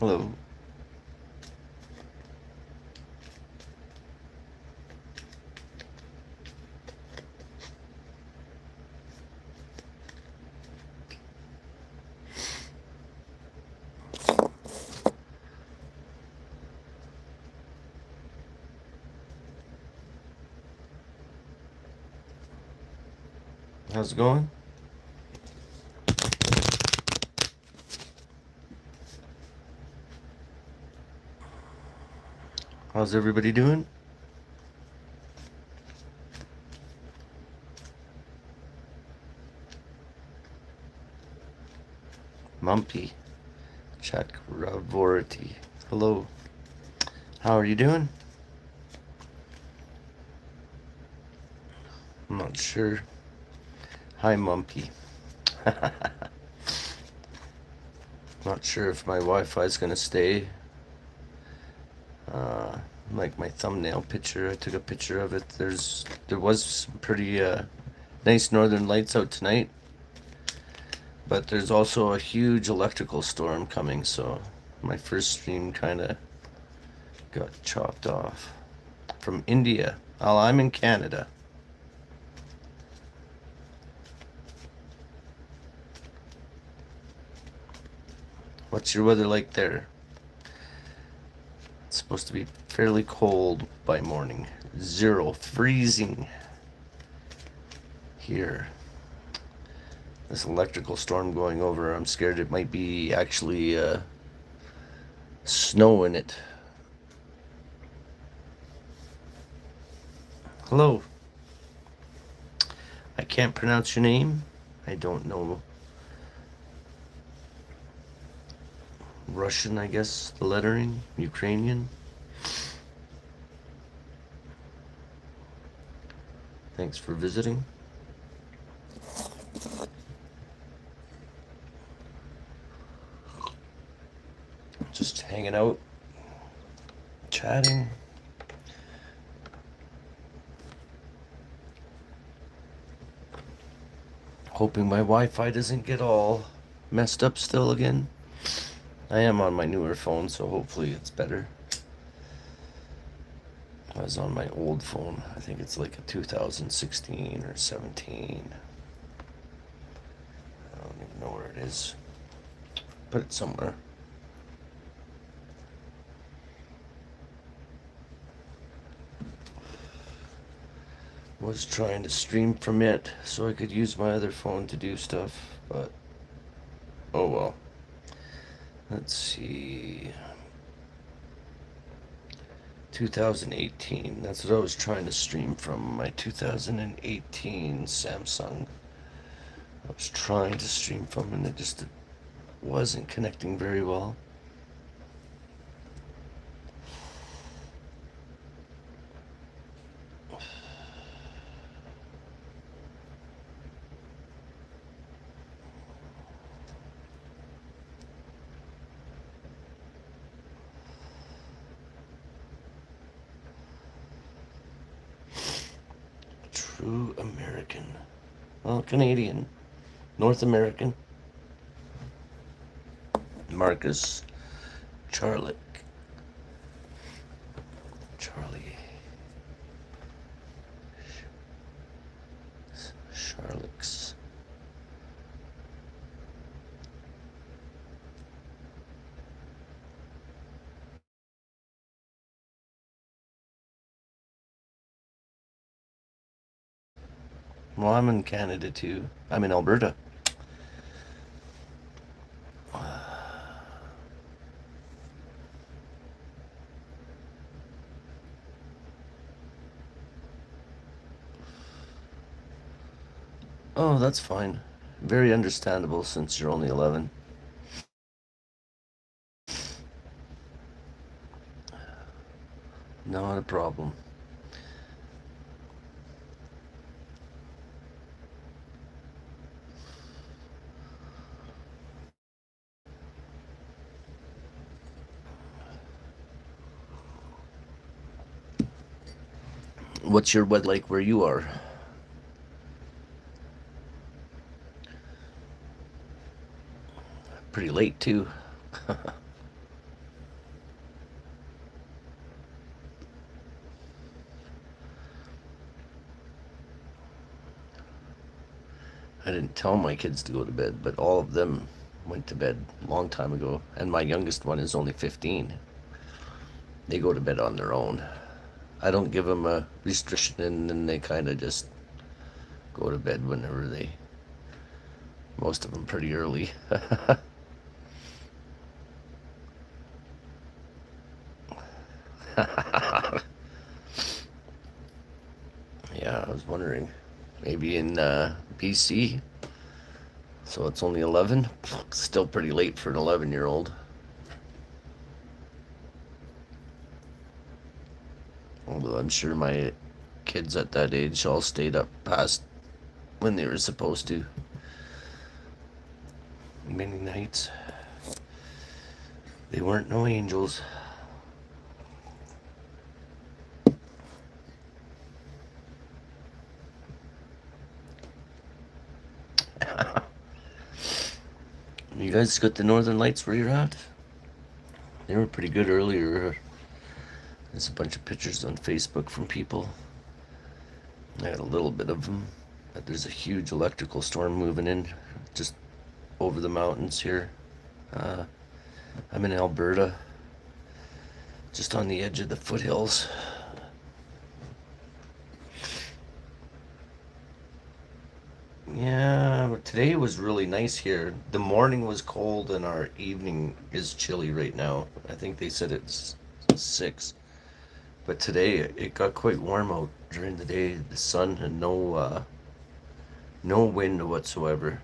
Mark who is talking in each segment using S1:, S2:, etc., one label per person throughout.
S1: Hello. How's it going? How's everybody doing? Mumpy. Chakravorty. Hello. How are you doing? I'm not sure. Hi, Mumpy. Not sure if my Wi-Fi is gonna stay. Uh, like my thumbnail picture, I took a picture of it. There was some pretty nice northern lights out tonight, but there's also a huge electrical storm coming, so my first stream kind of got chopped off. From India. Well, I'm in Canada. What's your weather like there? It's supposed to be fairly cold by morning. 0, freezing here. This electrical storm going over, I'm scared it might be actually snow in it. Hello. I can't pronounce your name. I don't know Russian, I guess, the lettering. Ukrainian. Thanks for visiting. Just hanging out, chatting. Hoping my Wi-Fi doesn't get all messed up still again. I am on my newer phone, so hopefully it's better. I was on my old phone. I think it's like a 2016 or 17. I don't even know where it is. Put it somewhere. Was trying to stream from it so I could use my other phone to do stuff, but oh well. Let's see. 2018. That's what I was trying to stream from, my 2018 Samsung. I was trying to stream from and it just wasn't connecting very well. True American. Well, Canadian. North American. Marcus Charlick. Charlie. Charlix. Well, I'm in Canada too. I'm in Alberta. Oh, that's fine. Very understandable since you're only 11. Not a problem. What's your weather like where you are? Pretty late too. I didn't tell my kids to go to bed, but all of them went to bed a long time ago. And my youngest one is only 15. They go to bed on their own. I don't give them a restriction, and then they kind of just go to bed whenever they. Most of them pretty early. Yeah, I was wondering. Maybe in BC. So it's only 11. Still pretty late for an 11-year-old. Although I'm sure my kids at that age all stayed up past when they were supposed to. Many nights. They weren't no angels. You guys got the northern lights where you're at? They were pretty good earlier. There's a bunch of pictures on Facebook from people. I got a little bit of them. But there's a huge electrical storm moving in just over the mountains here. I'm in Alberta, just on the edge of the foothills. Yeah, but today was really nice here. The morning was cold and our evening is chilly right now. I think they said it's 6. But today it got quite warm out during the day. The sun and no wind whatsoever.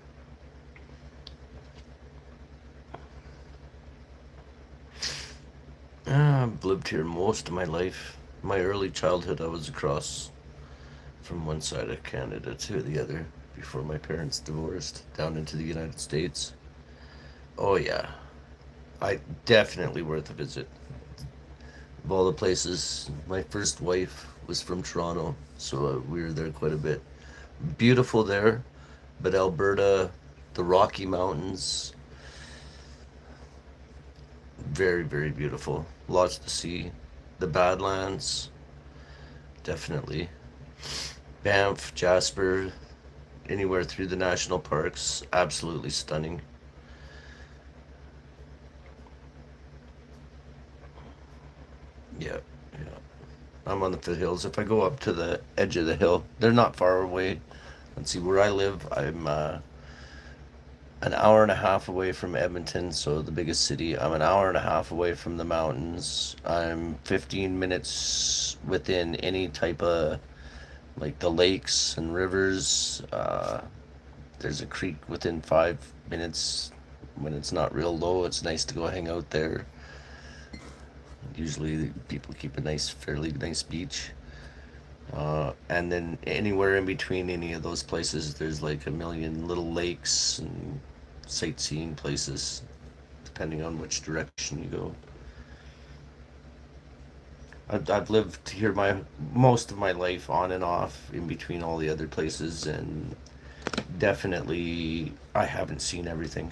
S1: I've lived here most of my life. My early childhood, I was across from one side of Canada to the other before my parents divorced down into the United States. Oh, yeah. I definitely worth a visit. Of all the places, my first wife was from Toronto, so we were there quite a bit. Beautiful there, but Alberta, the Rocky Mountains, very, very beautiful. Lots to see. The Badlands, definitely. Banff, Jasper, anywhere through the national parks, absolutely stunning. Yeah, yeah. I'm on the foothills. If I go up to the edge of the hill, they're not far away. Let's see, where I live, I'm an hour and a half away from Edmonton, so the biggest city. I'm an hour and a half away from the mountains. I'm 15 minutes within any type of like the lakes and rivers. There's a creek within 5 minutes. When it's not real low, it's nice to go hang out there. Usually people keep a nice, fairly nice beach. And then anywhere in between any of those places, there's like a million little lakes and sightseeing places, depending on which direction you go. I've lived here my most of my life on and off in between all the other places, and definitely I haven't seen everything.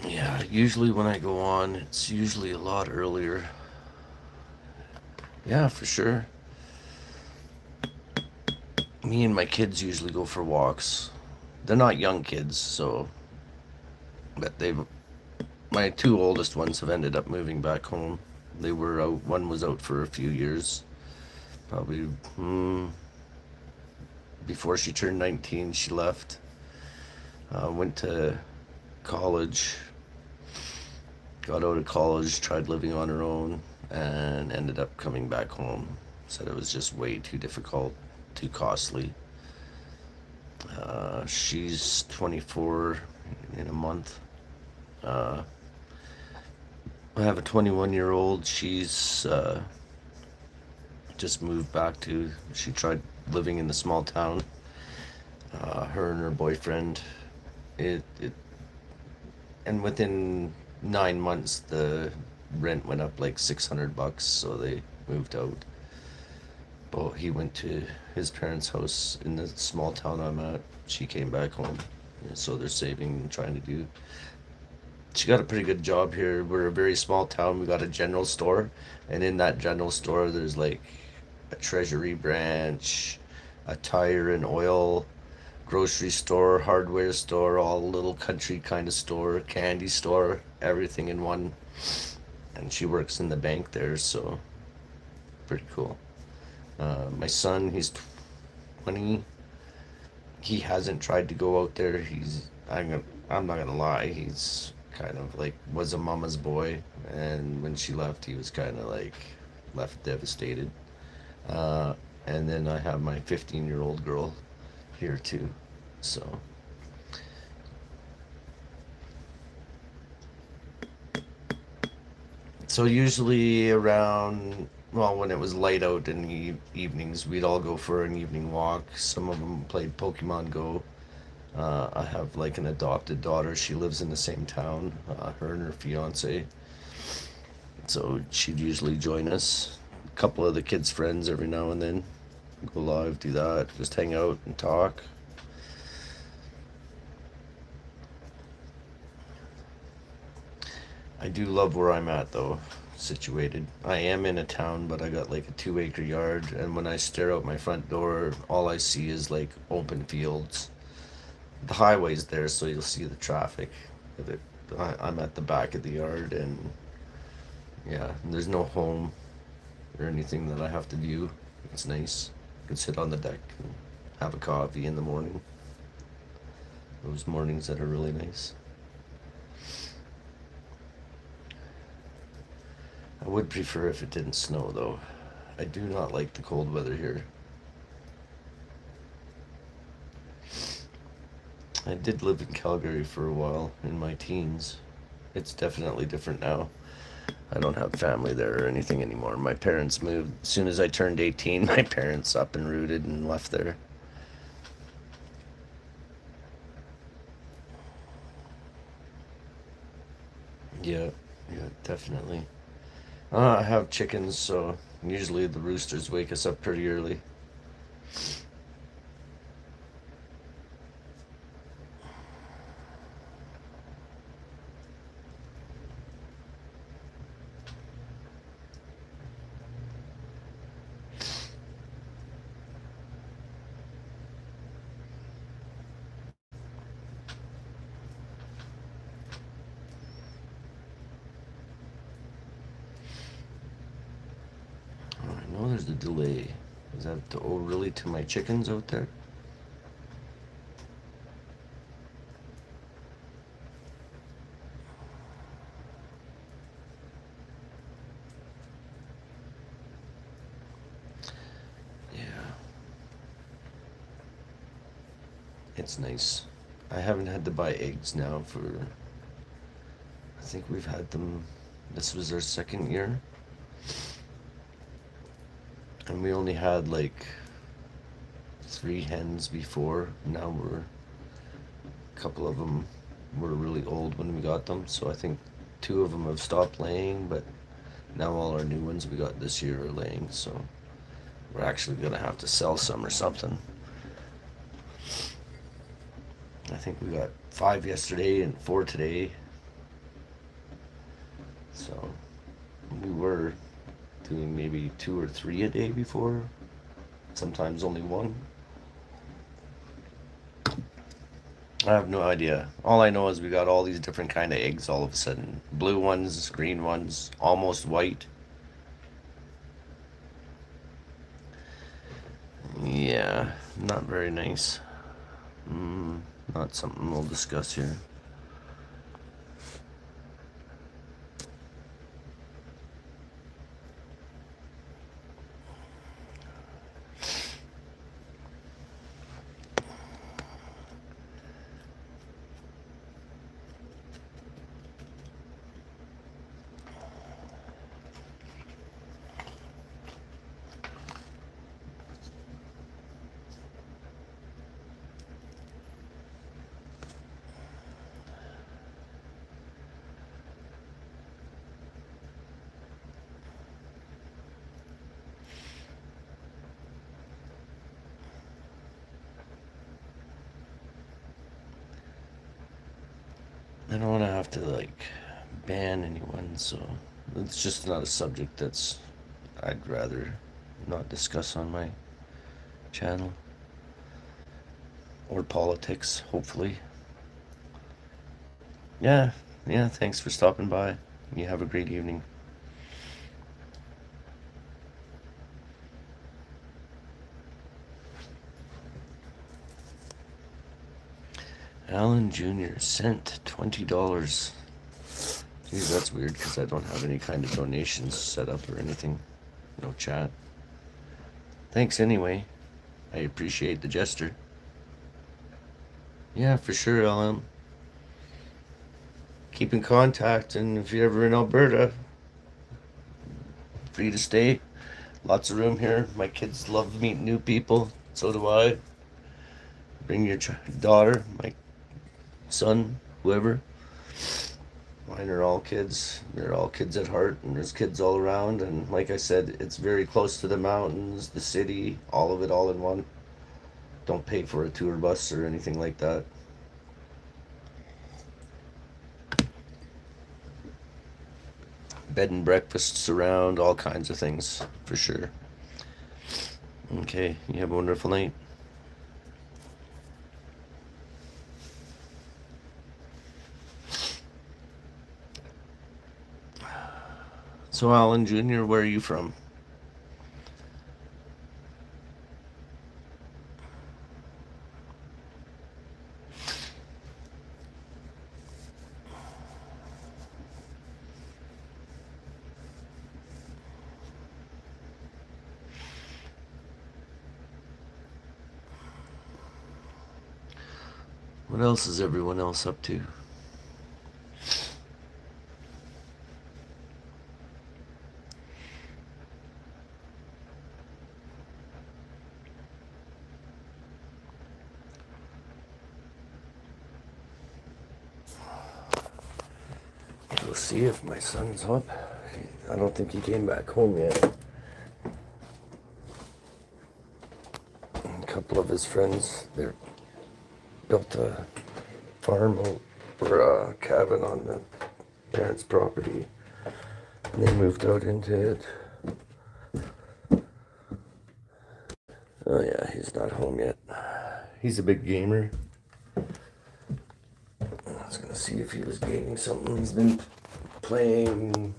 S1: Yeah, usually when I go on, it's usually a lot earlier. Yeah, for sure. Me and my kids usually go for walks. They're not young kids, so but they've my two oldest ones have ended up moving back home. They were out. One was out for a few years, probably before she turned 19. She left. Went to college. Got out of college. Tried living on her own, and ended up coming back home. Said it was just way too difficult, too costly. She's 24 in a month. Uh, I have a 21-year-old. She's just moved back to. She tried living in the small town. Her and her boyfriend. It and within 9 months, the rent went up like $600, so they moved out. But he went to his parents' house in the small town I'm at. She came back home, and so they're saving and trying to do. She got a pretty good job here. We're a very small town. We got a general store, and in that general store, there's like a treasury branch, a tire and oil grocery store, hardware store, all little country kind of store, candy store, everything in one. And she works in the bank there, so pretty cool. My son, he's 20. He hasn't tried to go out there. I'm not gonna lie. He's kind of like was a mama's boy, and when she left, he was kind of like left devastated. Uh, and then I have my 15-year-old girl here too. So usually around, well, when it was light out in the evenings, we'd all go for an evening walk. Some of them played Pokemon Go. I have like an adopted daughter. She lives in the same town. Her and her fiance. So she'd usually join us. A couple of the kids' friends every now and then. Go live, do that. Just hang out and talk. I do love where I'm at though, situated. I am in a town, but I got like a 2 acre yard, and when I stare out my front door, all I see is like open fields. The highway's there, so you'll see the traffic. I'm at the back of the yard, and yeah, there's no home or anything that I have to view. It's nice. I can sit on the deck and have a coffee in the morning. Those mornings that are really nice. I would prefer if it didn't snow, though. I do not like the cold weather here. I did live in Calgary for a while in my teens. It's definitely different now. I don't have family there or anything anymore. My parents moved. As soon as I turned 18, my parents up and rooted and left there. Yeah, yeah, definitely. I have chickens, so usually the roosters wake us up pretty early. Oh, I know there's a delay. Is that to owe really to my chickens out there? Yeah, it's nice. I haven't had to buy eggs now for, I think we've had them, this was our second year. And we only had like 3 hens before. Now a couple of them were really old when we got them. So I think two of them have stopped laying, but now all our new ones we got this year are laying. So we're actually gonna have to sell some or something. I think we got 5 yesterday and 4 today. So we were doing maybe 2 or 3 a day before, sometimes only one. I have no idea. All I know is we got all these different kind of eggs all of a sudden. Blue ones, green ones, almost white. Yeah, not very nice. Not something we'll discuss here. I don't want to have to like ban anyone, so it's just not a subject that's I'd rather not discuss on my channel. Or politics, hopefully. Yeah, yeah, thanks for stopping by. You have a great evening. Alan Jr. sent $20. Geez, that's weird because I don't have any kind of donations set up or anything. No chat. Thanks anyway. I appreciate the gesture. Yeah, for sure, Alan. Keep in contact, and if you're ever in Alberta, free to stay. Lots of room here. My kids love meeting new people. So do I. Bring your daughter, my son, whoever. Mine are all kids. They're all kids at heart, and there's kids all around. And like I said, it's very close to the mountains, the city, all of it all in one. Don't pay for a tour bus or anything like that. Bed and breakfasts around, all kinds of things, for sure. Okay, you have a wonderful night. So, Alan Jr., where are you from? What else is everyone else up to? We'll see if my son's up. I don't think he came back home yet. A couple of his friends, they built a farm or a cabin on the parents' property, and they moved out into it. Oh yeah, he's not home yet. He's a big gamer. I was gonna see if he was gaming something. He's been playing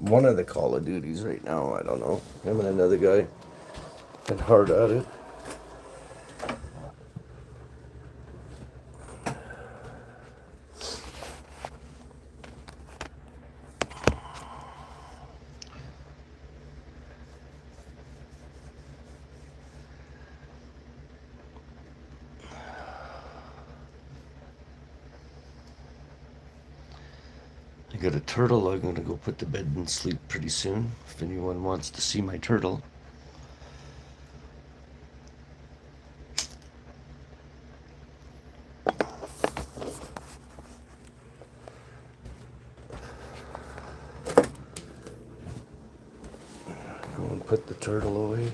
S1: one of the Call of Duties right now. I don't know. Him and another guy. Been hard at it. I got a turtle I'm gonna go put to bed and sleep pretty soon. If anyone wants to see my turtle. Go and put the turtle away.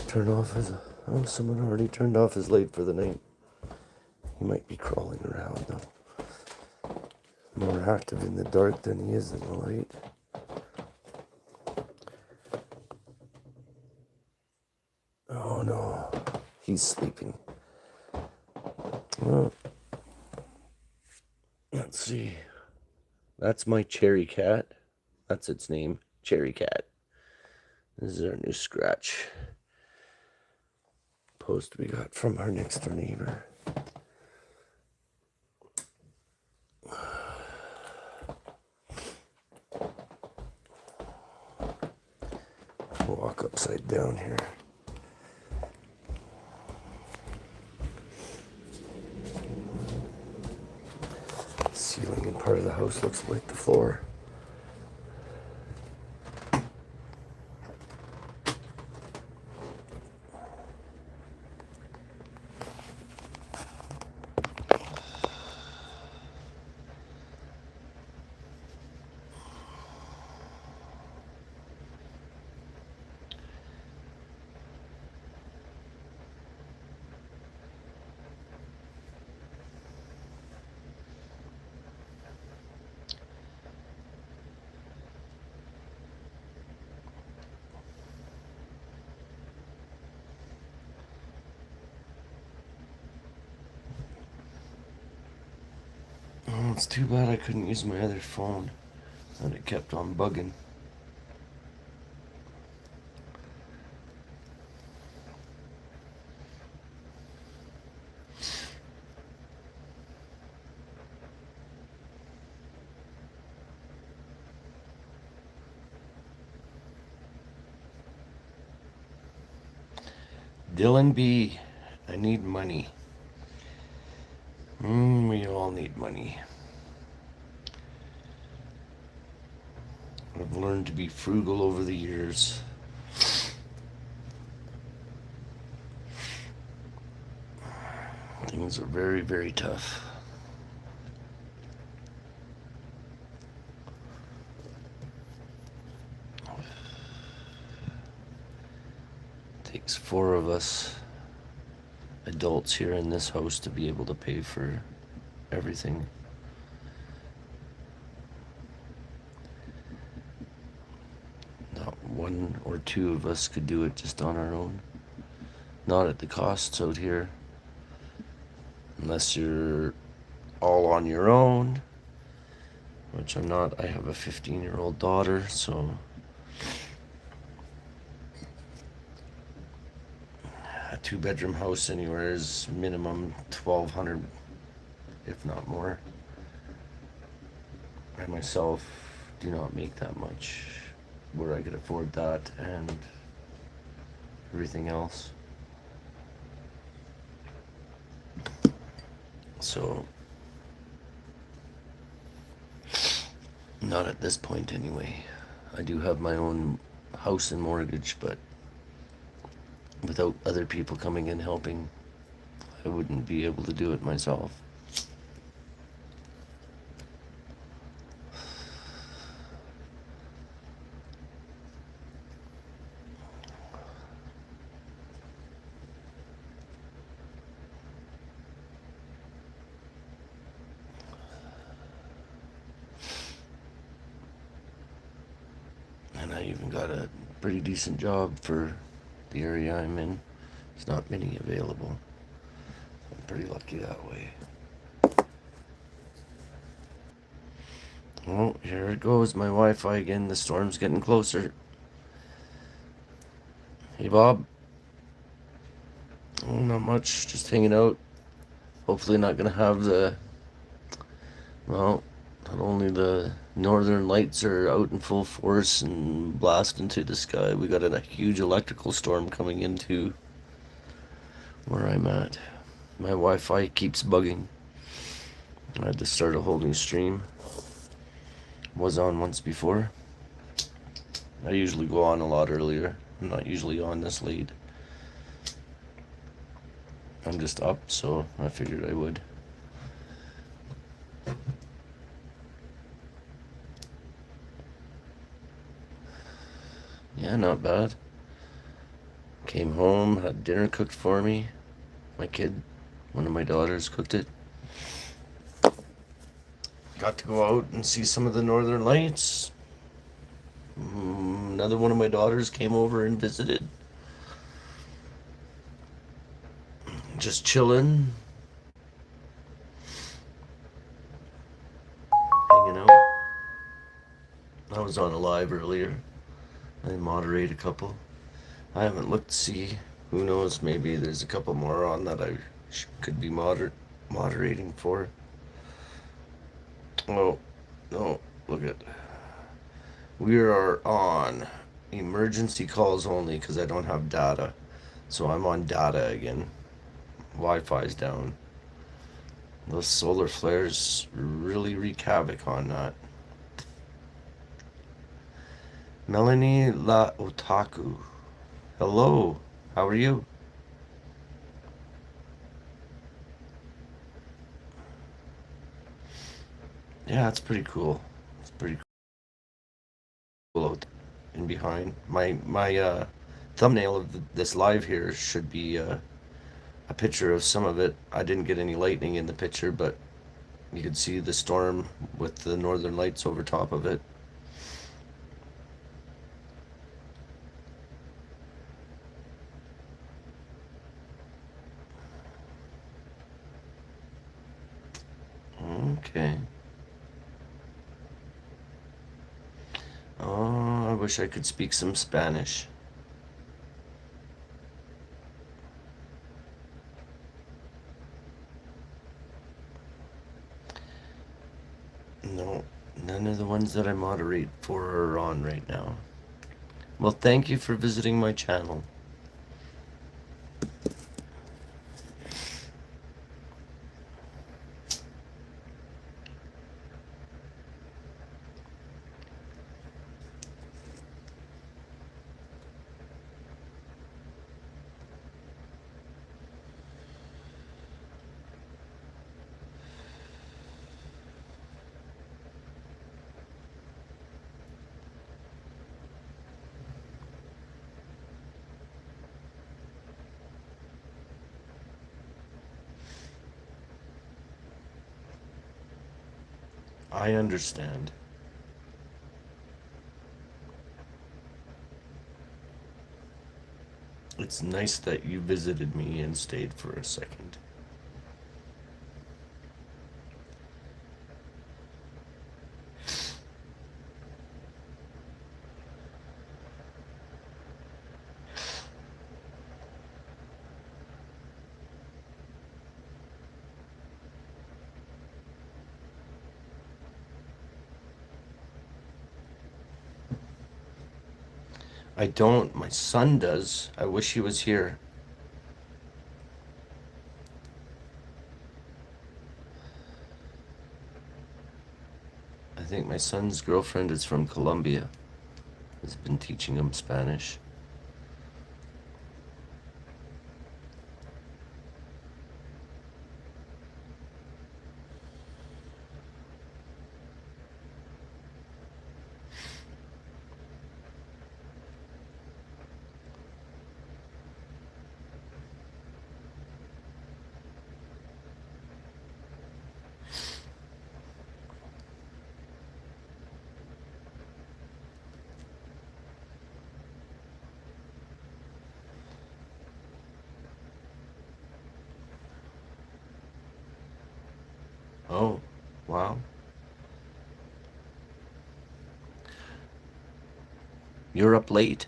S1: Turn off his... Oh, someone already turned off his light for the night. He might be crawling around though. More active in the dark than he is in the light. Oh no, he's sleeping. Well, let's see. That's my cherry cat. That's its name, Cherry Cat. This is our new scratch post we got from our next door neighbor. Walk upside down here. The ceiling in part of the house looks like the floor. It's too bad I couldn't use my other phone, and it kept on bugging. Dylan B, I need money. We all need money. I've learned to be frugal over the years. Things are very, very tough. It takes 4 of us adults here in this house to be able to pay for everything. Not 1 or 2 of us could do it just on our own. Not at the costs out here. Unless you're all on your own, which I'm not. I have a 15-year-old daughter, so a 2-bedroom house anywhere is minimum $1,200, if not more. I myself do not make that much where I could afford that and everything else. So, not at this point anyway. I do have my own house and mortgage, but without other people coming in helping, I wouldn't be able to do it myself. And I even got a pretty decent job for the area I'm in. There's not many available. I'm pretty lucky that way. Oh, here it goes, my Wi-Fi again. The storm's getting closer. Hey, Bob. Oh, not much. Just hanging out. Hopefully not gonna have well, not only the northern lights are out in full force and blasting to the sky, we got a huge electrical storm coming into where I'm at. My Wi-Fi keeps bugging. I had to start a whole new stream. Was on once before. I usually go on a lot earlier. I'm not usually on this late. I'm just up, so I figured I would. Yeah, not bad. Came home, had dinner cooked for me. My kid, one of my daughters, cooked it. Got to go out and see some of the northern lights. Another one of my daughters came over and visited. Just chilling. Hanging out. I was on a live earlier. I moderate a couple. I haven't looked to see. Who knows? Maybe there's a couple more on that I could be moderating for. Oh, no. Look at. We are on emergency calls only because I don't have data. So I'm on data again. Wi-Fi's down. Those solar flares really wreak havoc on that. Melanie La Otaku. Hello. How are you? Yeah, it's pretty cool. It's pretty cool out in behind. My thumbnail of this live here should be a picture of some of it. I didn't get any lightning in the picture, but you could see the storm with the northern lights over top of it. Okay. wish I could speak some Spanish. No, none of the ones that I moderate for are on right now. Well, thank you for visiting my channel. I understand. It's nice that you visited me and stayed for a second. I don't. My son does. I wish he was here. I think my son's girlfriend is from Colombia. Has been teaching him Spanish. Oh, wow. You're up late.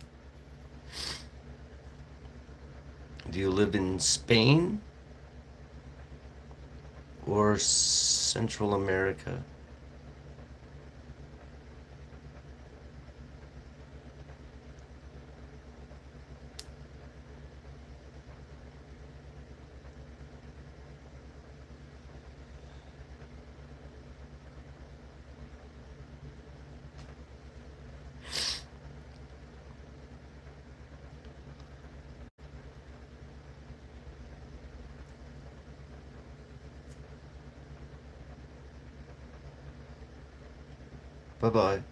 S1: Do you live in Spain or Central America? Bye-bye.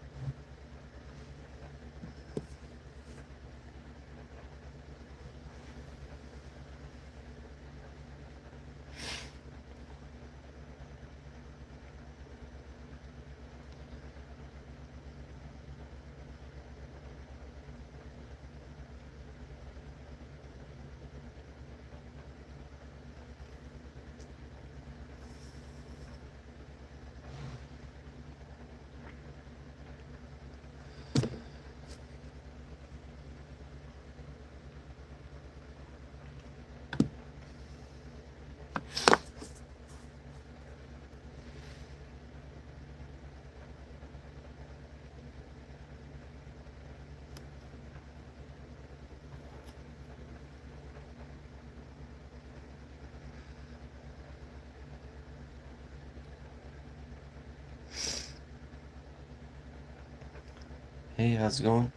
S1: Hey, how's it going?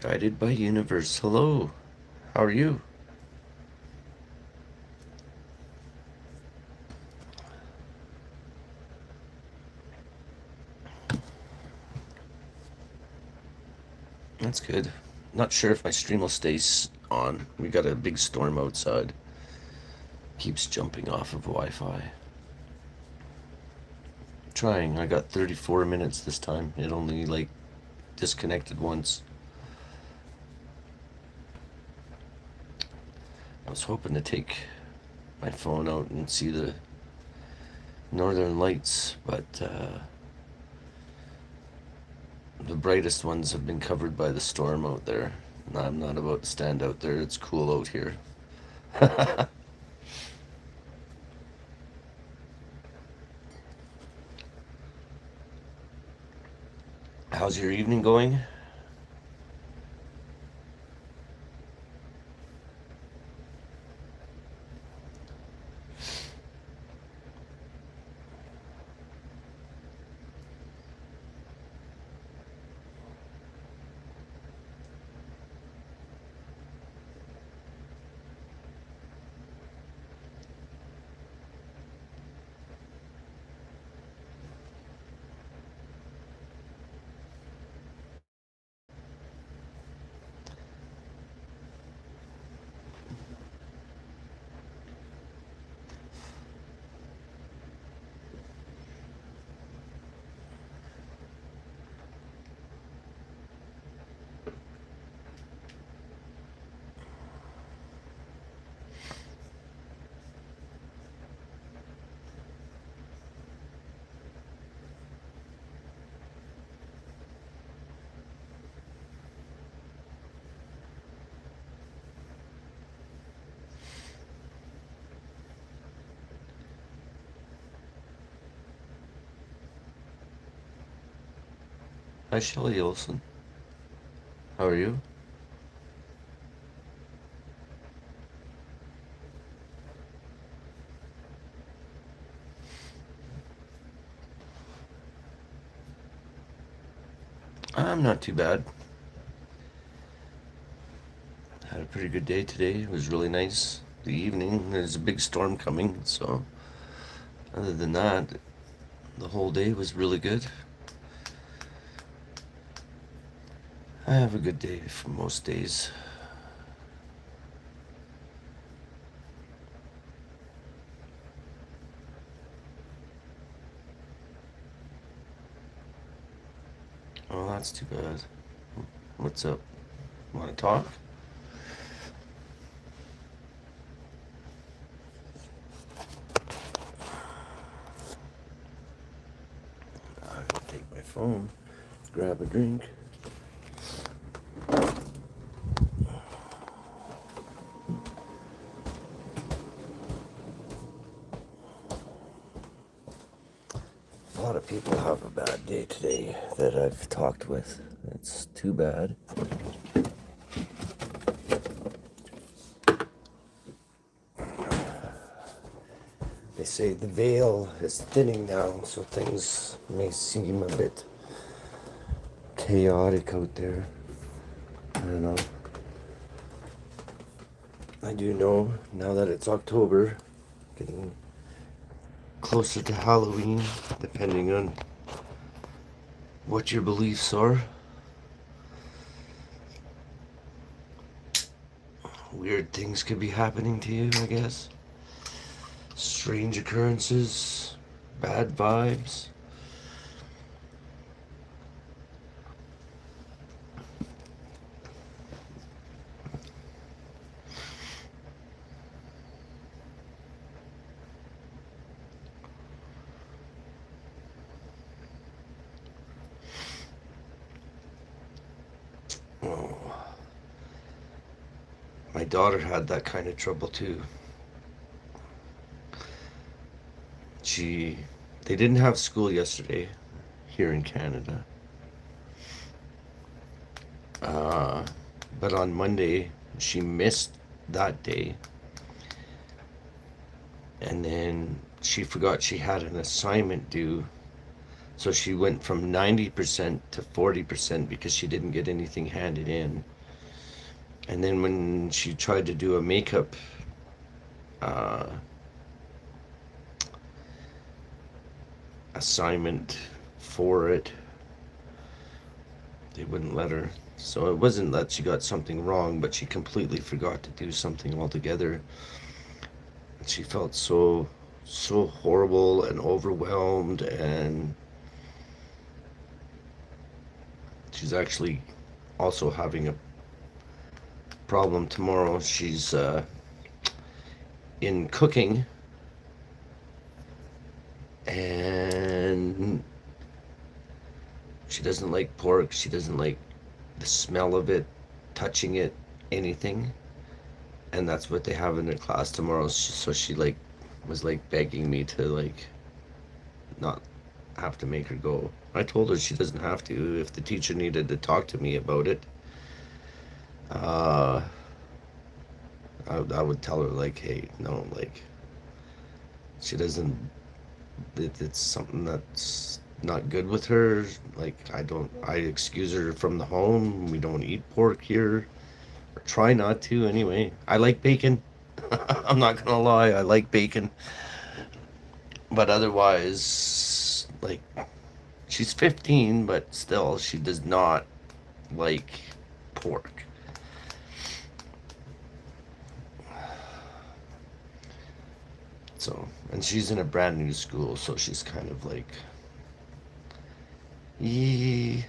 S1: Guided by Universe. Hello. How are you? That's good. Not sure if my stream will stay on. We got a big storm outside. Keeps jumping off of Wi-Fi. Trying. I got 34 minutes this time. It only like disconnected once. I was hoping to take my phone out and see the northern lights, but the brightest ones have been covered by the storm out there. I'm not about to stand out there. It's cool out here. How's your evening going? Hi, Shelly Olson. How are you? I'm not too bad. Had a pretty good day today. It was really nice. The evening, there's a big storm coming, so other than that, the whole day was really good. I have a good day for most days. Oh, that's too bad. What's up? Want to talk? I'm gonna take my phone, grab a drink. A lot of people have a bad day today that I've talked with. It's too bad. They say the veil is thinning now, so things may seem a bit chaotic out there. I don't know. I do know now that it's October, getting closer to Halloween, depending on what your beliefs are. Weird things could be happening to you, I guess. Strange occurrences, bad vibes. Oh. My daughter had that kind of trouble too. They didn't have school yesterday here in Canada. But on Monday, she missed that day. And then she forgot she had an assignment due. So she went from 90% to 40% because she didn't get anything handed in. And then when she tried to do a makeup uh, assignment for it, they wouldn't let her. So it wasn't that she got something wrong, but she completely forgot to do something altogether. And she felt so horrible and overwhelmed, and she's actually also having a problem tomorrow. She's in cooking, and she doesn't like pork. She doesn't like the smell of it, touching it, anything. And that's what they have in their class tomorrow. So she like was like begging me to like not have to make her go. I told her she doesn't have to. If the teacher needed to talk to me about it, uh, I would tell her like, hey, no, like she doesn't. It's something that's not good with her. Like I don't. I excuse her from the home. We don't eat pork here, or try not to anyway. I like bacon. I'm not gonna lie. I like bacon, but otherwise, like she's 15, but still, she does not like pork. So, and she's in a brand new school, so she's kind of like, yee.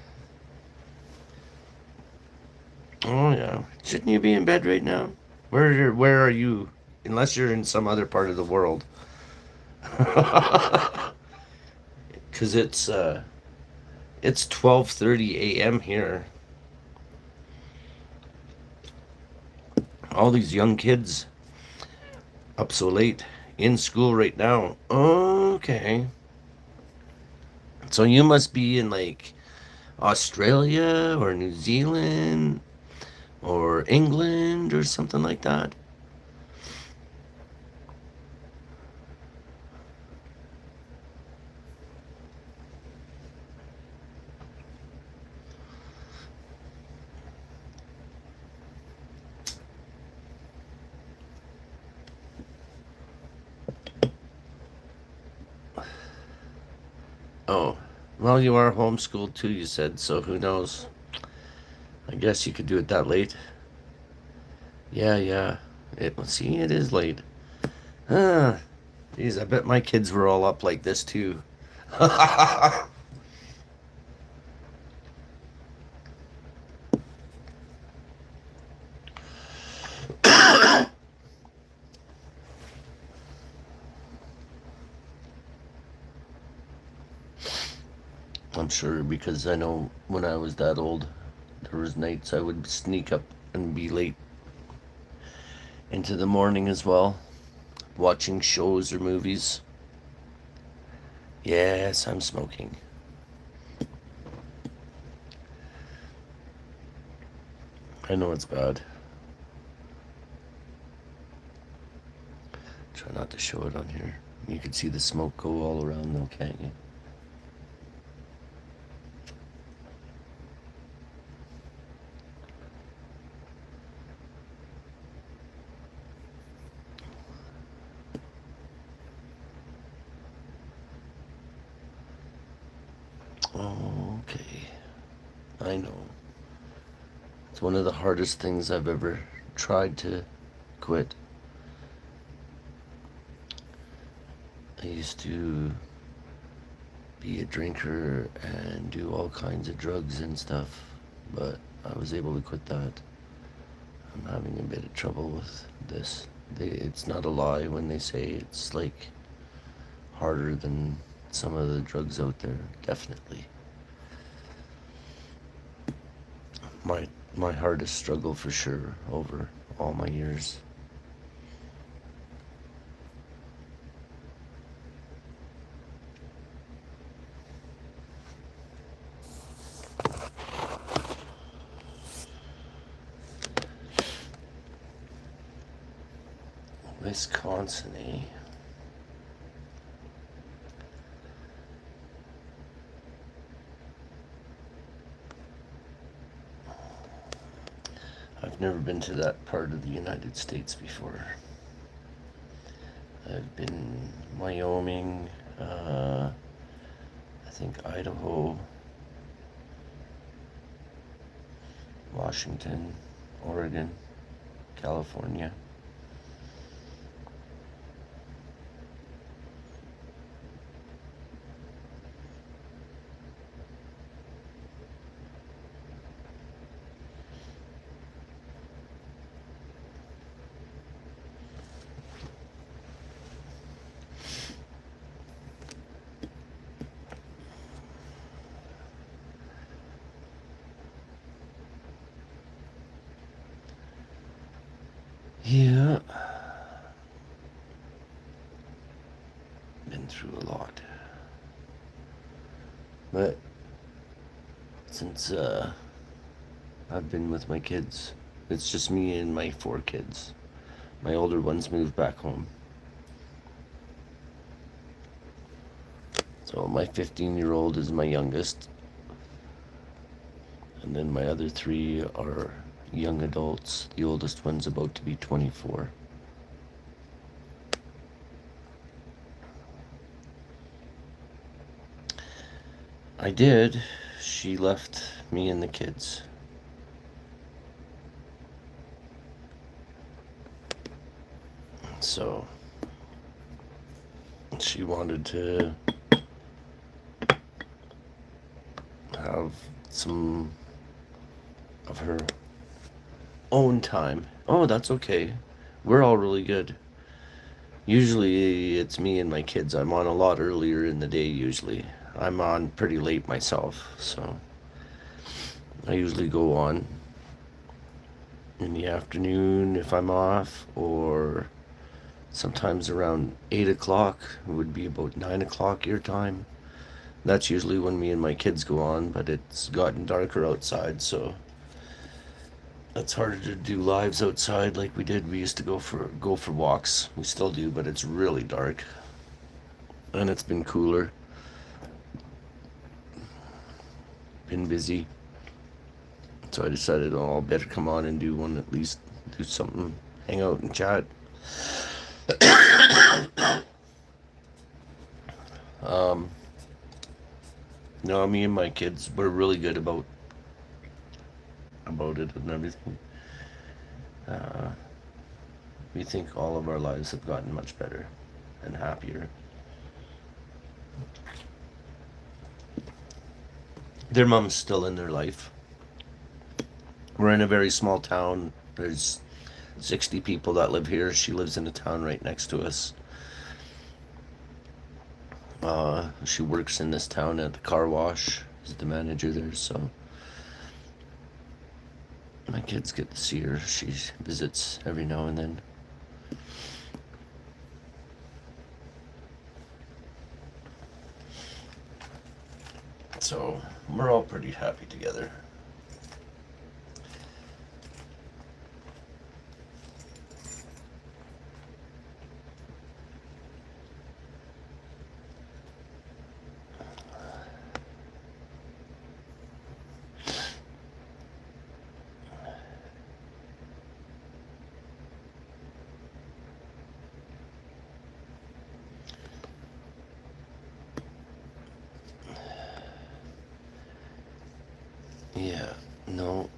S1: Oh yeah. Shouldn't you be in bed right now? Where are you? Unless you're in some other part of the world. Cause it's 12:30 a.m. here. All these young kids up so late in school right now. Okay. So you must be in like Australia or New Zealand or England or something like that. Oh, well, you are homeschooled too, you said, so who knows? I guess you could do it that late. Yeah, yeah. See, it is late. Ah, geez, I bet my kids were all up like this too. I'm sure because I know when I was that old, there was nights I would sneak up and be late into the morning as well, watching shows or movies. Yes, I'm smoking. I know it's bad. Try not to show it on here. You can see the smoke go all around though, can't you? Okay. I know. It's one of the hardest things I've ever tried to quit. I used to be a drinker and do all kinds of drugs and stuff, but I was able to quit that. I'm having a bit of trouble with this. It's not a lie when they say it's like harder than some of the drugs out there, definitely. My hardest struggle for sure over all my years. Wisconsin, eh? I've never been to that part of the United States before. I've been Wyoming, I think Idaho, Washington, Oregon, California. Yeah. Been through a lot. But since I've been with my kids, it's just me and my 4 kids. My older ones moved back home. So my 15-year-old is my youngest. And then my other 3 are young adults. The oldest one's about to be 24. I did. She left me and the kids. So she wanted to have some of her own time. Oh, that's okay. We're all really good. Usually it's me and my kids. I'm on a lot earlier in the day usually. I'm on pretty late myself, so I usually go on in the afternoon if I'm off, or sometimes around 8 o'clock. It would be about 9 o'clock your time. That's usually when me and my kids go on, but it's gotten darker outside, so it's harder to do lives outside like we did. We used to go for walks. We still do, but it's really dark. And it's been cooler. Been busy. So I decided, oh, I'll better come on and do one, at least do something, hang out and chat. No, me and my kids, we're really good about it and everything. We think all of our lives have gotten much better and happier. Their mom's still in their life. We're in a very small town. There's 60 people that live here. She lives in a town right next to us. She works in this town at the car wash. She's the manager there, so my kids get to see her. She visits every now and then. So we're all pretty happy together. Yeah, no.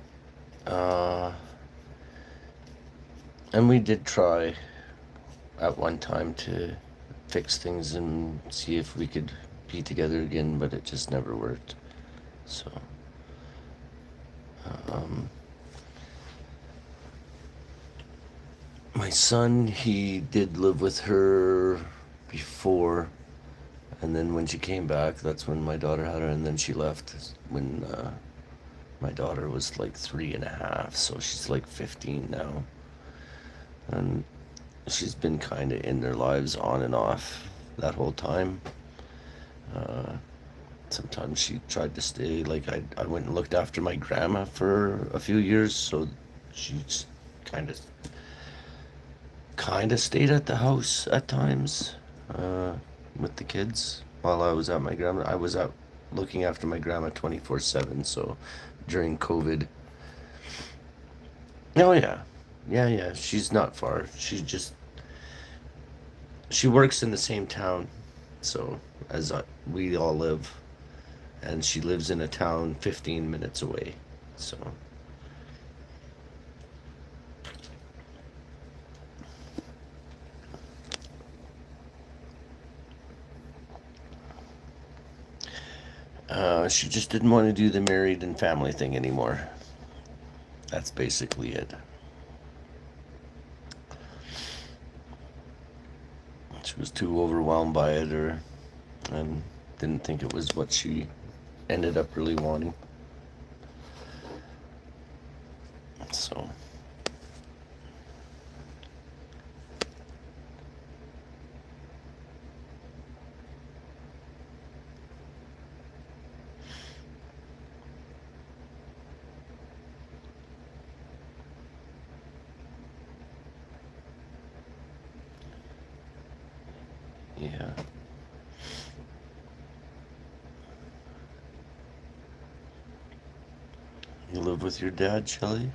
S1: And we did try at one time to fix things and see if we could be together again, but it just never worked. So, my son, he did live with her before, and then when she came back, that's when my daughter had her, and then she left when my daughter was like 3.5, so she's like 15 now. And she's been kind of in their lives on and off that whole time. Sometimes she tried to stay, like I went and looked after my grandma for a few years, so she's kind of stayed at the house at times with the kids while I was at my grandma. I was out looking after my grandma 24/7, so during COVID Oh yeah, yeah. She's not far. She works in the same town, so as we all live, and she lives in a town 15 minutes away. So she just didn't want to do the married and family thing anymore. That's basically it. She was too overwhelmed by it, or and didn't think it was what she ended up really wanting. So yeah. You live with your dad, Shelley?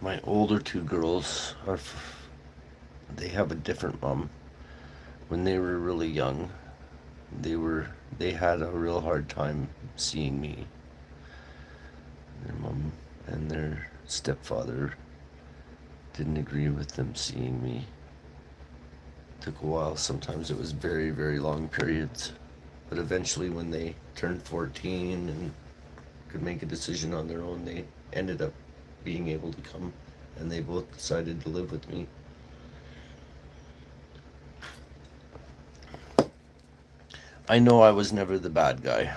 S1: My older two girls they have a different mom. When they were really young, they were they had a real hard time seeing me. Their mom and their stepfather didn't agree with them seeing me. It took a while. Sometimes it was very, very long periods. But eventually, when they turned 14 and could make a decision on their own, they ended up being able to come, and they both decided to live with me. I know I was never the bad guy.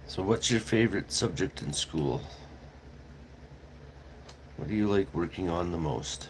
S1: So, what's your favorite subject in school? What do you like working on the most?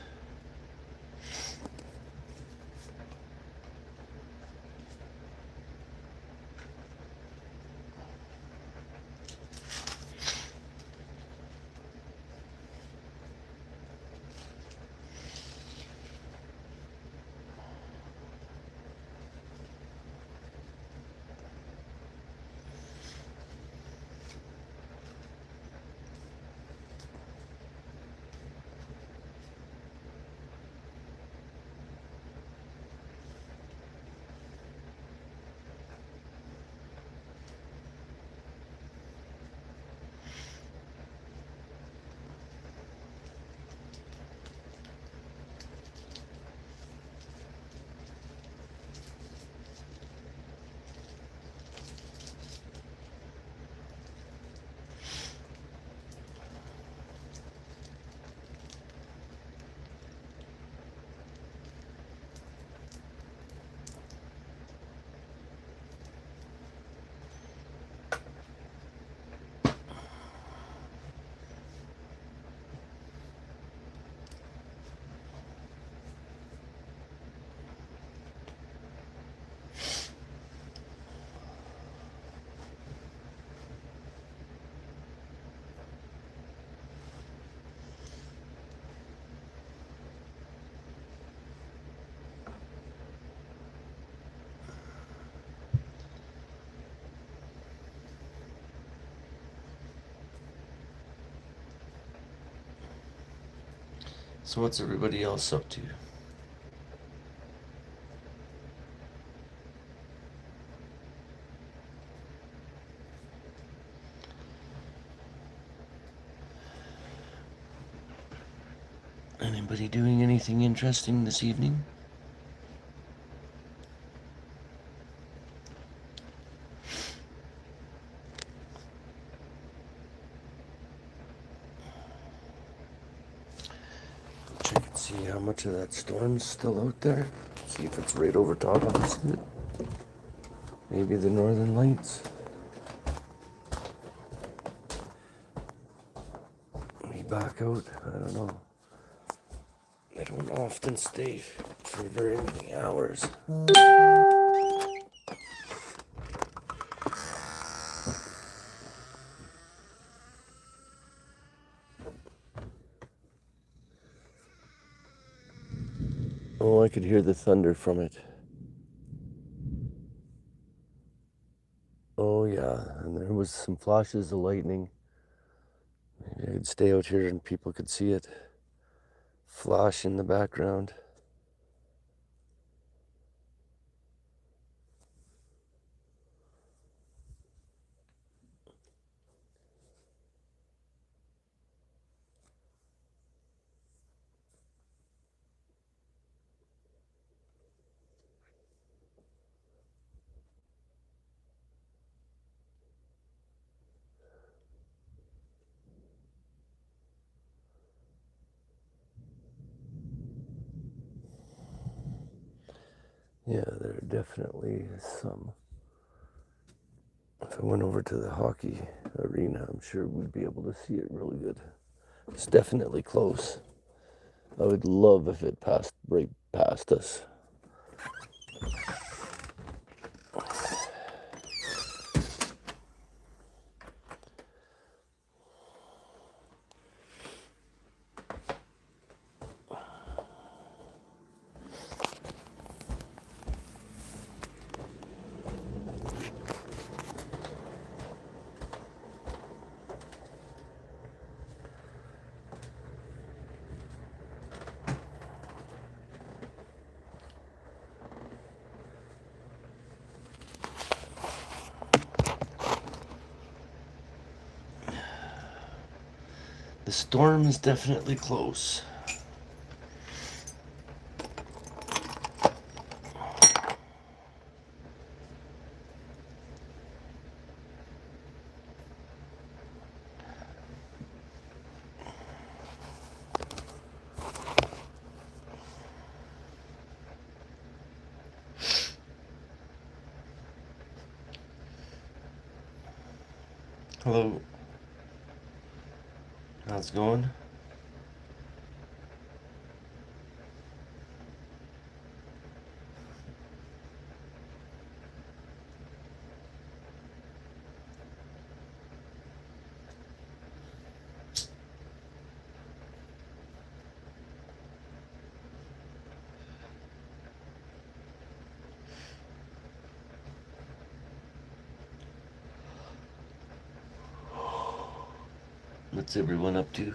S1: So what's everybody else up to? Anybody doing anything interesting this evening? Check and see how much of that storm's still out there. See if it's right over top of us. Maybe the northern lights. Me back out. I don't know. I don't often stay for very many hours. Oh, I could hear the thunder from it. Oh yeah, and there was some flashes of lightning. Maybe I could stay out here and people could see it flash in the background. Yeah, there are definitely some. If I went over to the hockey arena, I'm sure we'd be able to see it really good. It's definitely close. I would love if it passed right past us. The storm is definitely close. Hello. How's it going? What's everyone up to?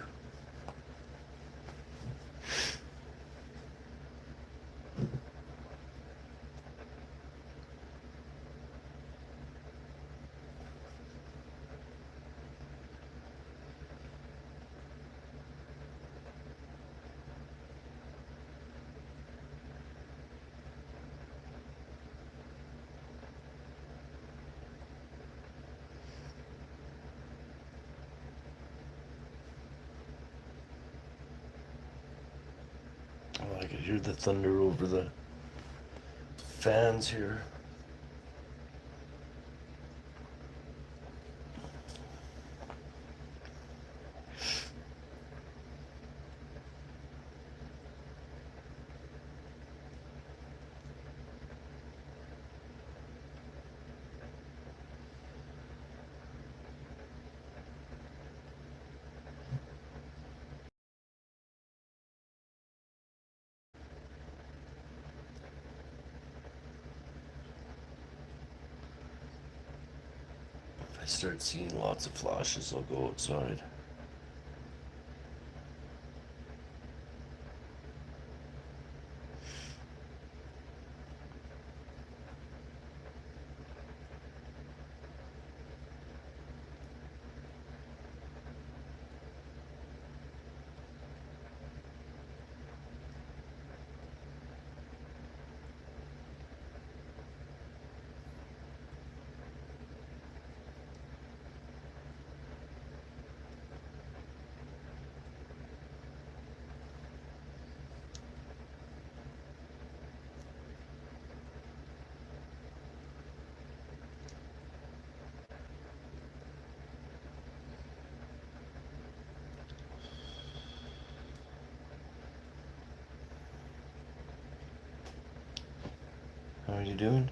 S1: Oh, I could hear the thunder over the fans here. If I start seeing lots of flashes, I'll go outside. How are you doing?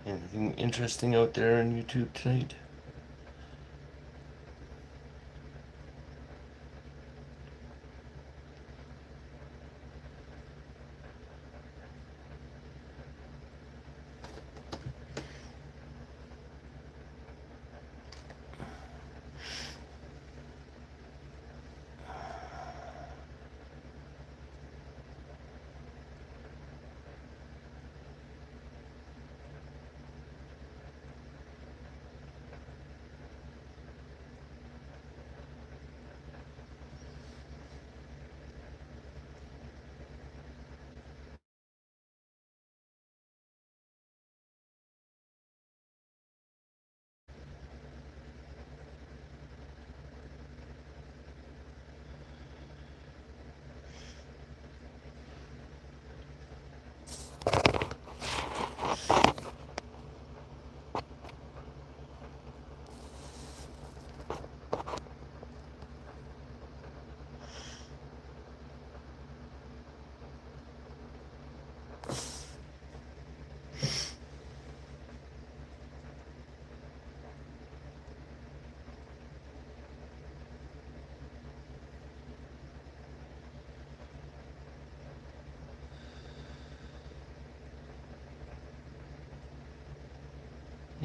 S1: Anything interesting out there on YouTube tonight?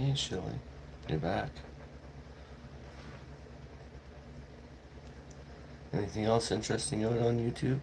S1: Hey, Shirley. You're back. Anything else interesting out on YouTube?